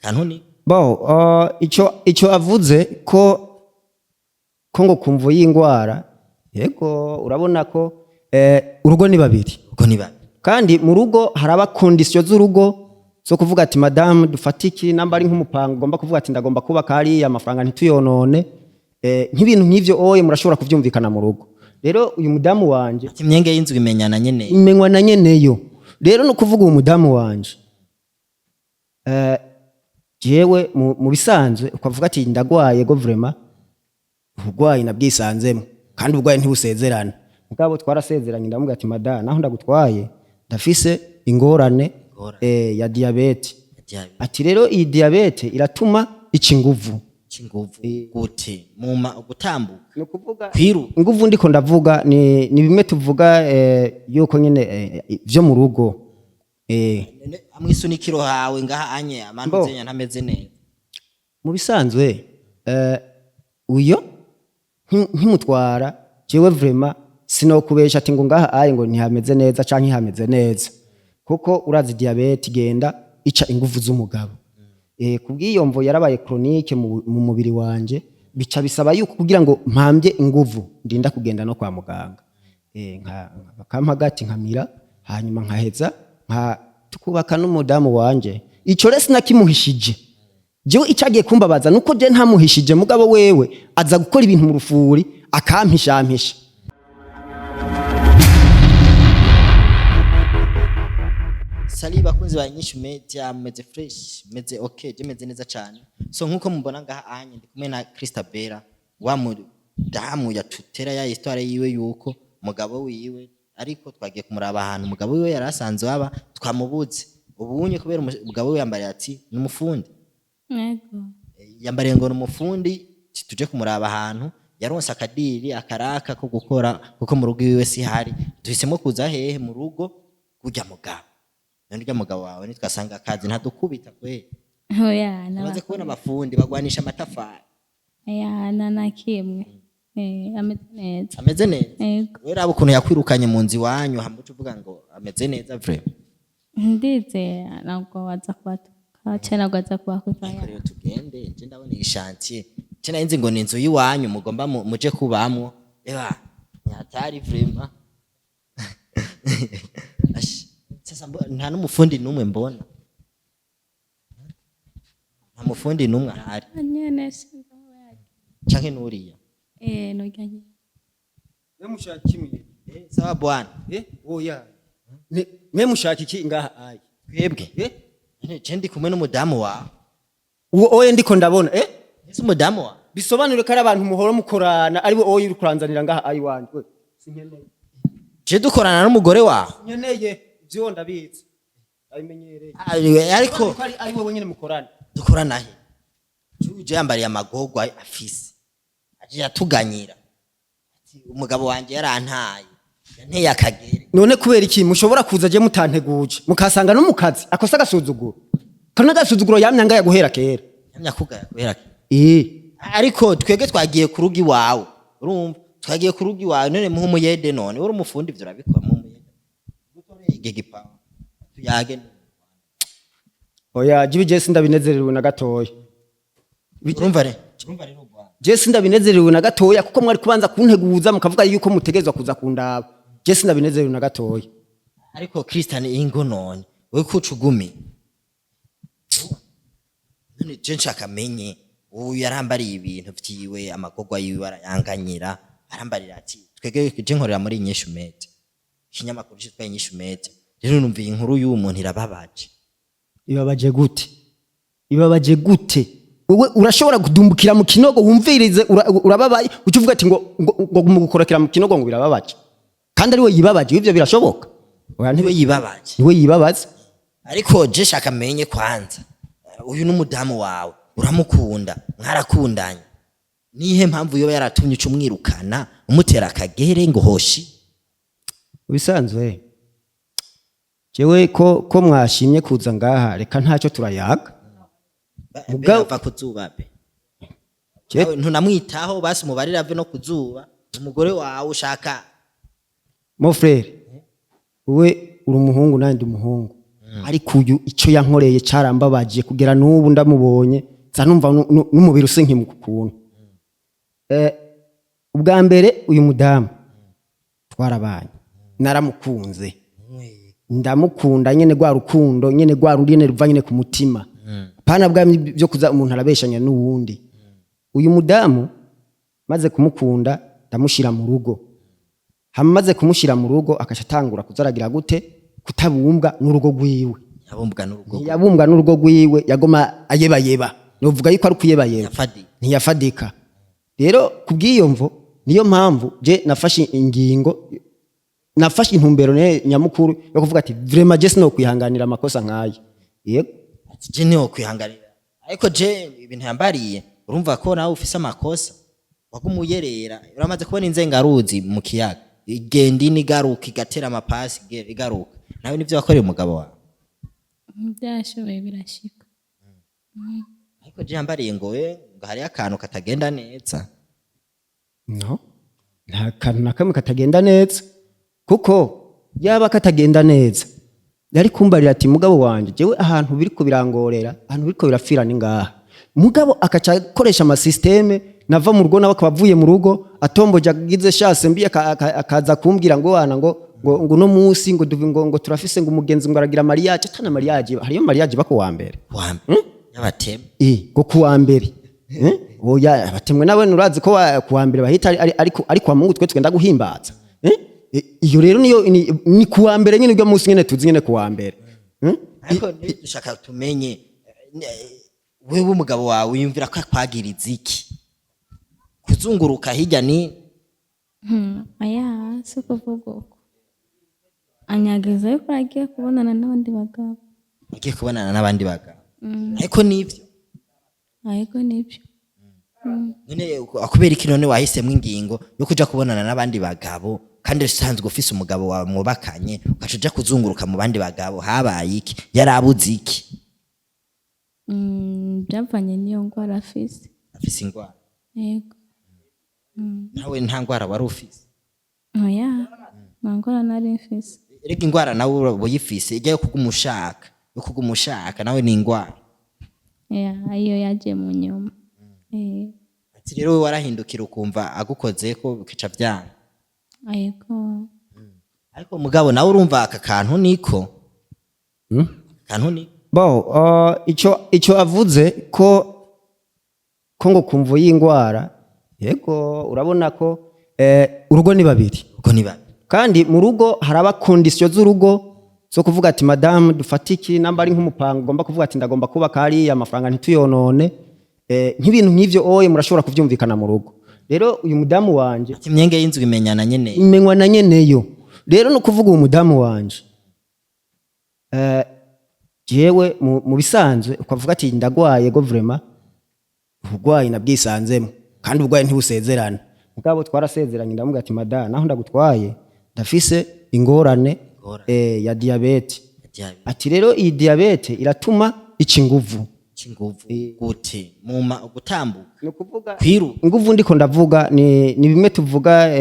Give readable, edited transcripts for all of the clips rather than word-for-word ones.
kanuni bo ico avuze ko ngo kumvo y'ingwara yego urabona ko urugo ni babiri kandi mu rugo haraba condition z'urugo zo kuvuga ati madame dufatiki namba ari nk'umupango gomba kuvuga ati ndagomba kubaka hari amafaranga ntituyonone nk'ibintu nk'ivyo oye murashobora kuvyumvikana mu rugo rero uyu mudamu wanje ati imyenge y'inzu imenyana nyene imenywa na nyeneyo rero no kuvuga uyu mudamu wanje jewe mu bisanzwe ukavuga ati ndagwaye go vraiment ubugwayi nabwisanzemo kandi ubugwayi ntibusezerana mugabo twarasezeranye ndamubwira ati madame naho ndagutwaye ndafise ingorane ya diabete ati rero iyi diabete iratuma inguvu gute mu gutambuka no kuvuga kwiru inguvu ndiko ndavuga ni bimwe tuvuga yuko nyene vyo mu rugo amwisunikiro hawe ngaha anye amantu zenya ntameze neza mu bisanzwe uyo nkimutwara jewe vraiment sinokubesha ati ngo ngaha aye ngo ntihameze neza canke hameze neza kuko urazi diabete igenda ica inguvu z'umugabo kubwiyo mvo yarabaye chronique mu mubiri wanje bica bisaba yuko kugira ngo mpambye inguvu ndinda kugenda no kwa muganga bakampa gati nkamira hanyuma nkaheza tukubaka n'umudamu wanje ico resi nakimuhishije jewe icagiye kumbabaza nuko je ntamuhishije mugabo wewe aza gukora ibintu mu rufuri akampishampisha Sali bakunzi ba INYISHU media meze fresh meze okay je meze neza cyane so nkuko mubona ngaha anye ndi kumwe na Christabera wa mudamu yatutera ya histoire yiwe yuko mugabo wiwe ariko twagiye kumuraba ahantu mugabo wiwe yarasanze waba twamubuze ubunye kubera mugabo wiwe yambariye ati n'umufundi yego yambariye ngo n'umufundi tuje kumuraba ahantu yaronse akadiri akaraka ko gukora kuko mu rugo wiwe si hari duhisemo kuza hehe mu rugo kujya mugabo nandya mugabo wawe nitwasanga akazi ntadukubita kwe oya nabaze kubona abafundi bagwanisha amatafari aya nakimwe ameze neza yego wera ukuntu yakwirukanye mu nzi wanyu hambuce uvuga ngo ameze neza vraiment ndize nabwo waza kwatuka cyane gwaza kwakutaya rero tugende nje ndabona ishantier cyane inzi ngo ninzu yiwanyu mugomba muje kubamwo eba nyatari vraiment sasa nta n'umufundi numwe mbona nta mufundi numwe ahari nyene singo canke nuriya nojanye mushaka kimwe sawa bwana oya mushaka iki ngaha ayi twebwe je ndi kumwe n'umudamu wawe uwo oye ndiko ndabona ese umudamu wawe bisobanure ko ari abantu muhora mukorana ari we oye uri kuranzanira ngaha ayi wanje sinkeneye je dukorana n'umugore wawe nkeneye byo ndabizi abimenyereye ariko ari wowe nyene mukorana dukorana he je yambariye amagogwa afise aje yatuganyira ati umugabo wanje yarantaye yanteye akagere none kubera iki mushobora kuza je mutanteguje mukasanga no mukazi akosa gasuzuguro kana gasuzuguro yamyanga ya guhera kera yamya kugaya guhera kera ariko twege twagiye ku rugi wawe urumva twagiye ku rugi wawe none muhe umuyede none uri umufundi ivyo urabikora mu umuyede gutore igigipa tuyage oya jibi je sindabinezerewe na gatoya urumva rero je sindabinezerewe na gatoya kuko mwari kubanza kunteguza mukavuga yuko mutegezwa kuza kundaba je sindabinezerewe na gatoya ariko Christian ingo none we kucugumi none je nshaka menye uyu yarambariye ibintu vyiwe amagogwa yiwe arayanganyira arambarira ati twege je nkorera muri INYISHU media kinyamakuru cyitwa INYISHU media rero numviye inkuru y'uwo muntu irababaje ibabaje gute wewe urashobora kudumbukira mu kinogo wumvirize urababaye ucuvuga ati ngo mu gukorakira mu kinogo ngo birababaje kandi ari we yibabaje ivyo birashoboka oya ntiwe yibabaje niwe yibabaza ariko je shaka menye kwanza uyu n'umudamu wawe uramukunda mwarakundanye nihe mpamvu yoba yaratumye umwirukana umutera akagere ngo hoshi bisanzwe jewe ko mwashimye kuza ngaha reka ntacyo turayaga mugabo va kuzuba be ntunamwitaho basi mubarira ave no kuzuba umugore wawe ushaka mon frère we uri umuhungu nandi umuhungu ariko uyu ico yankoreye carambabaje kugera n'ubu ndamubonye za numva n'umubiri usinkimukuntu ubwa mbere uyu mudamu twarabanye naramukunze ndamukunda nyene gwa rukundo nyene gwa rurine ruva nyene ku mutima pana bwa byo kuza umuntu arabeshanya n'uwundi uyu mudamu maze kumukunda ndamushira mu rugo hamaze kumushira mu rugo akashatangura kuzaragira gute kutabumbwa n'urugo rwiwe yabumbwa n'urugo rwiwe yagoma ayeba novuga yuko ari kuyebayeba ntiyafadika rero kubwiyo mvo niyo mpamvu je nafashe ingingo nafashe intumbero nyamukuru yo kuvuga ati vraiment je sino kwihanganira amakosa nkayo yego je niho kwihanganira ariko je ibintu yambariye urumva ko nawe ufise amakosa wagumuyerera uramaze kubona inzengaruzi mu kiyaga igenda inigaruka igatera amapasi igaruka nawe nivyo wakoreye umugabo wawe byashoboye birashika ariko je yambariye ngo hari akantu katagenda neza no nta kantu nakamwe katagenda neza kuko yaba katagenda neza yari kumbarira ati mugabo wanje jewe ahantu biriko birangorera ahantu biriko birafira ni ngaha mugabo akaca koresha ama systeme nava mu rugo nawe akabavuye mu rugo atomboje agize chance mbi akaza kumbwira ngo wana ngo no musi ngo turafise ngo umugenzi ngo aragira mariage atana mariage hariyo mariage bako wa mbere yabateme ngo kuwa mbere oya batemwe nawe nurazi ko kuwa mbere bahita ariko wa Mungu twe twenda guhimbaza iyo rero niyo ni kuwa mbere nyine ubwo musi nyine tuzi nyine kuwa mbere ariko dushaka tumenye wewe umugabo wawe yumvira ko kwagiriza iki kuzunguruka hirya ni aya si kuvuga uko anyageza yuko agiye kubonana n'abandi bagabo agiye kubonana n'abandi bagabo ariko nibyo none akubera iki none wahisemo ingingo yo kuja kubonana n'abandi bagabo kandi usanzwe ufise umugabo wawe mubakanye ukaja kuzunguruka mu bandi bagabo habaye iki yarabuze iki byavanye niyo ngwara afise ingwara yego nawe nta ngwara wari ufise oya nta ngwara nari mfise erega ingwara nawe uyifise ijya yo kugumushaka nawe ni ingwara iyo yaje mu nyuma ati rero wewe warahindukira ukumva agukoze ko bikica byanga yego ariko mugabo nawe urumva aka kantu niko kantu ni ico avuze ko ngo kumva y'ingwara yego urabona ko urugo ni babiri kandi mu rugo haraba condition z'urugo so kuvuga ati madame dufatiki namba ari nk'umupango gomba kuvuga ati ndagomba kuba kari amafaranga ntituyonone nk'ibintu nk'ivyo oye murashobora kuvyumvikana mu rugo rero uyu mudamu wanje ati imyenge y'inzu imenyana nyene imenywa na nyeneyo rero no kuvuga uyu mudamu wanje jewe mu bisanzwe ukavuga ati ndagwaye go vraiment ubugwayi nabwisanzemo kandi ubugwayi ntibusezerana mugabo twarasezeranye ndamuga ati madame naho ndagutwaye ndafise ingorane ya diabete ati rero iyi diabete iratuma inguvu gute mu gutambuka no kuvuga kwiru inguvu ndiko ndavuga ni bimwe tuvuga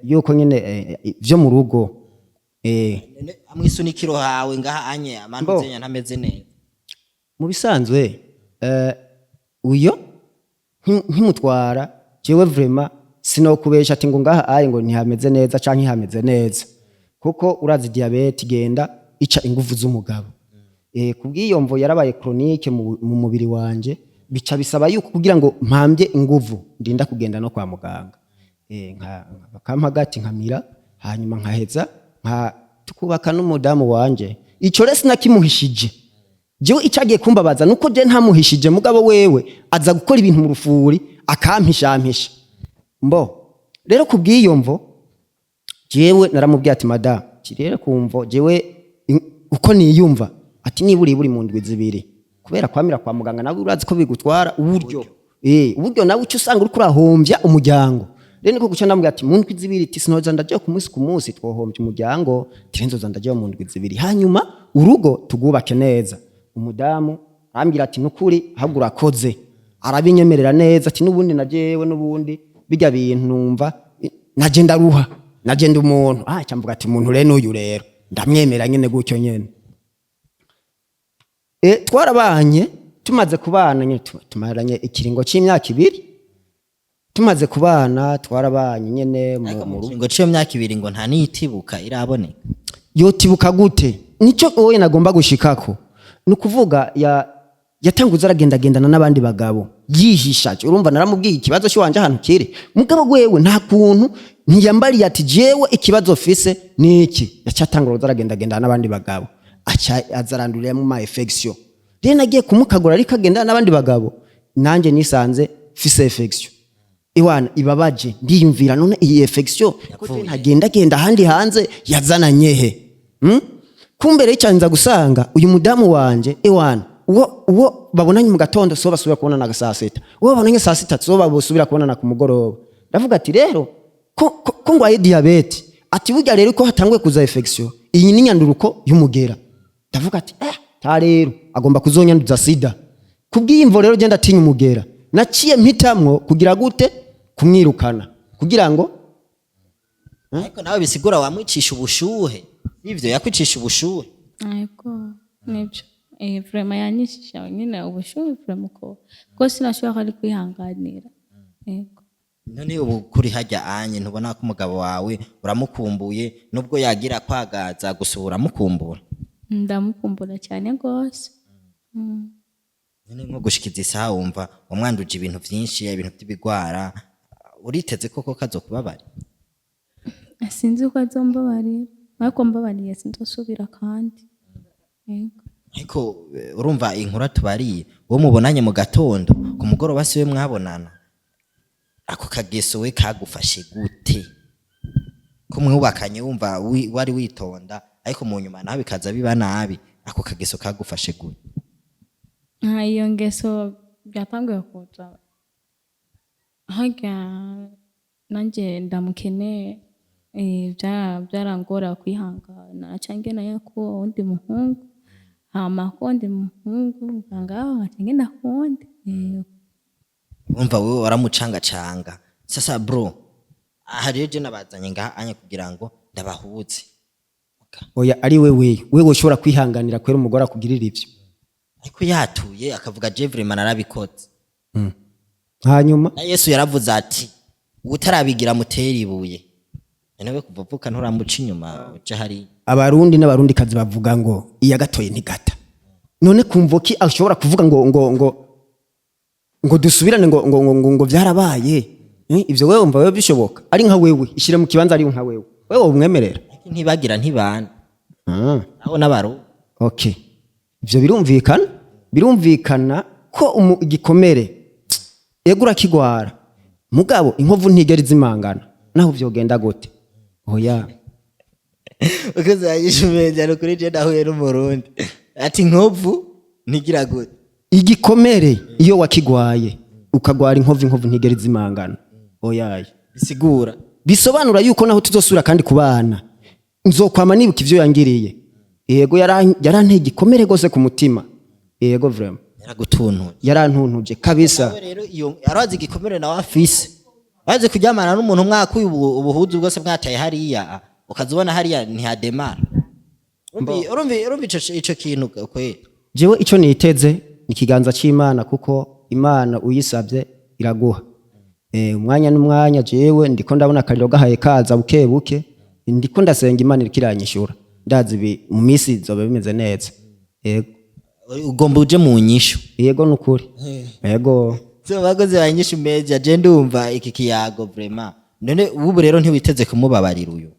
yuko nyene byo mu rugo amwisunikiro hawe ngaha anye amantu zenya ntameze neza mu bisanzwe uyo nkimutwara jewe vraiment sinokubesha ati ngo ngaha aye ngo ntihameze neza canke hameze neza kuko urazi diabete igenda ica inguvu z'umugabo kubwiyo mvo yarabaye chronique mu mubiri wanje bica bisaba yuko kugira ngo mpambye inguvu ndinda kugenda no kwa muganga bakampagati nkamira hanyuma nkaheza tukubaka n'umudamu wanje ico rese nakimuhishije jewe icagiye kumbabaza nuko je ntamuhishije mugabo wewe aza gukora ibintu mu rufuri akampishampisha rero kubwiyo mvo jewe naramubwiye ati madame kirere kumvo jewe uko niyumva ati niburi mu ndwi zibiri kubera kwamira kwa muganga nawe urazi ko bigutwara uburyo uburyo nawe ucu usanga uri kurahombya umuryango rero niko guca ndamubwira ati mu ndwi zibiri ati sinoza ndaje ku munsi twohombya umuryango tirenzoza ndaje mu ndwi zibiri hanyuma urugo tugubake neza umudamu arambwira ati nukuri ahubwo urakoze arabinyemerera neza ati nubundi najewe nubundi bijya bintu numva nagenda ruha nagenda umuntu cyamvuga ati umuntu rero n'uyu rero ndamwemera nyene gutyo nyene twarabanye tumaze kubana nyine tumaranye ikiringo c'imyaka 2 tumaze kubana twarabanye nyene mu ngo ciyo myaka 2 ngo nta nitibuka iraboneka yotibuka gute nico wowe nagomba gushikako nukuvuga yatanguza aragendagendana n'abandi bagabo yihishaje urumva naramubwiye ikibazo cy'wanje ahantu kire mugabo gwewe nta kuntu ntiyambariye ati jewe ikibazo fise niki yacatanguza aragendagendana n'abandi bagabo acha azarandurira mu ma infection rero nagiye kumukagura ariko agendana n'abandi bagabo nanje nisanze fise infection iwana ibabaje ndiyumvira none iyi infection ko ntagenda handi hanze yazananye he kumbe rero cyanza gusanga uyu mudamu wanje iwana uwo babonanye mu gatondo so basubira kubona na saa 6 uwo babonanye saa 6 so babusubira kubona na kumugoroba ndavuga ati rero ko ngwaye diabete ati burya rero ko hatanguye kuza infection iyi ni nyanduruko y'umugera ndavuga ati ta rero agomba kuzonyanduza sida kubw'imvo rero genda atinya umugera naciye mpitamwo kugira gute kumwirukana kugira ngo ariko nawe bisigura wamwicisha ubushuhe ivyo yakwicisha ubushuhe ariko nibyo vraiment yanyishisha nyine ubushuhe vraiment ko sinashobora ari kwihanganira yego none ubu kuri hajya anye ntubona ko umugabo wawe uramukumbuye nubwo yagira kwagaza gusura mukumbura ndamukumbura cyane gose none nko gushikiza isaha wumva umwanduje ibintu byinshi ibintu by'ibigwara uriteze koko kazokubabara sinzi uko azombabarira ariko mbabariye sinzosubira kandi yego ariko urumva inkuru tubariye wo mubonanye mu gatondo ku mugoroba siwe mwabonana ako kageso we kagufashe gute ko mwubakanye wumva wari witonda ariko mu nyuma nawe bikaza biba nabi ako kageso kagufashe gute iyo ngeso byatanguye kuza hajya nanjye ndamukeneye byarangora kwihangana cyangwa nayo ko undi muhungu kondi muhungu ngaho ngenda kondi umva wewe waramucangacanga sasa bro hari je nabazanye ngaha anye kugira ngo ndabahuze oya ari wewe ushobora kwihanganira kwera umugore akugirira ivyo ariko yatuye akavuga je vraiment narabikoze hanyuma na Yesu yaravuze ati utarabigira mutera ibuye nawe kuvuka nturamuca inyuma uca hari abarundi n'abarundi kazi bavuga ngo iya gatoye ntigata none kumvoki ashobora kuvuga ngo dusubirane ngo byarabaye ivyo wewe umva wewe bishoboka ari nka wewe ishire mu kibanza ari nka wewe umwemerera ntibagira ntibana aho nabaro okay ivyo birumvikana ko igikomere egura kigwara mugabo inkovu ntigera izimangana naho vyogenda gute oya ukoze yayishumeje kuri je dahuye n'umurundi ati nkovu ntigira gute igikomere iyo wakigwaye ukagwara inkovu ntigera izimangana oya bisigura bisobanura yuko naho tuzosura kandi kubana nzokwama nibuka ivyo yangiriye yego yaranteye igikomere gose ku mutima yego vraiment yarantuntuje kabisa rero iyo arazi igikomere na wafise baze kujyamana n'umuntu mwaka ubuhuzu bwose mwataye hariya ukazubona hariya ntihademara urumva ico kintu kwe jewe ico niteze ikiganza c'Imana kuko Imana uyisabye iraguha umwanya n'umwanya jewe ndiko ndabona akariro gahaye kaza buke ndiko ndasenga Imana irikiranyishura ndazi mu misi zobe bimeze neza yego ugomba uje mu nyishu yego nukuri yego so bagoze banyishu meje je ndumva iki kiyago vraiment none ubu rero ntiwiteze kumubabarira uyu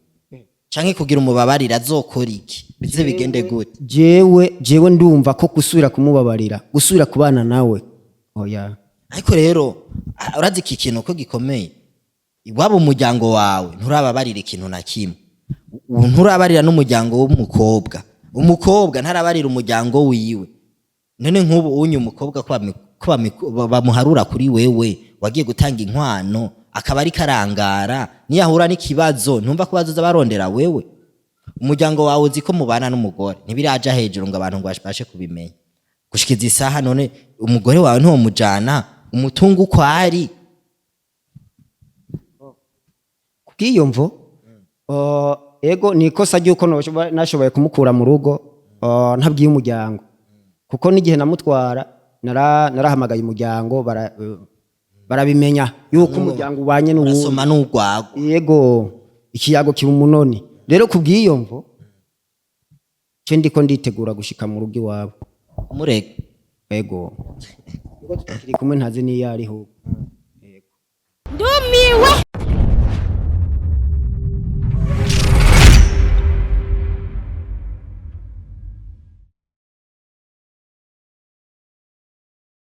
canke kugira umubabarira azokora iki bize bigende gute jewe ndumva ko gusubira kumubabarira gusubira kubana nawe oya ariko rero urazi iki kintu ko gikomeye iwabo umuryango wawe nturababarira ikintu na kimwe nturabarira n'umuryango umukobwa ntarabarira umuryango wiwe none nk'ubu unyu umukobwa ko bamuharura kuri wewe wagiye gutanga inkwano akaba ari karangara niyahura n'ikibazo ntumva ko bazoza barondera wewe umuryango wawe uzi ko mubana n'umugore ntibiraja hejuru ngo abantu ngo bashashe kubimenya gushikiza isaha none umugore wawe ntuwo mujana umutungo uko ari kubw'iyo mvo ego nikosa ryuko nashoboye kumukura mu rugo ntabwiye umuryango kuko n'igihe namutwara narahamagaye umuryango barabimenya yuko umuryango ubanye n'uwundi urasoma n'urwagwa yego ikiyago kiba umunoni rero kubw'iyo mvo cyo ndiko nditegura gushika mu rugo iwabo umurega yego turi kumwe ntazi niyo ariho ndumiwe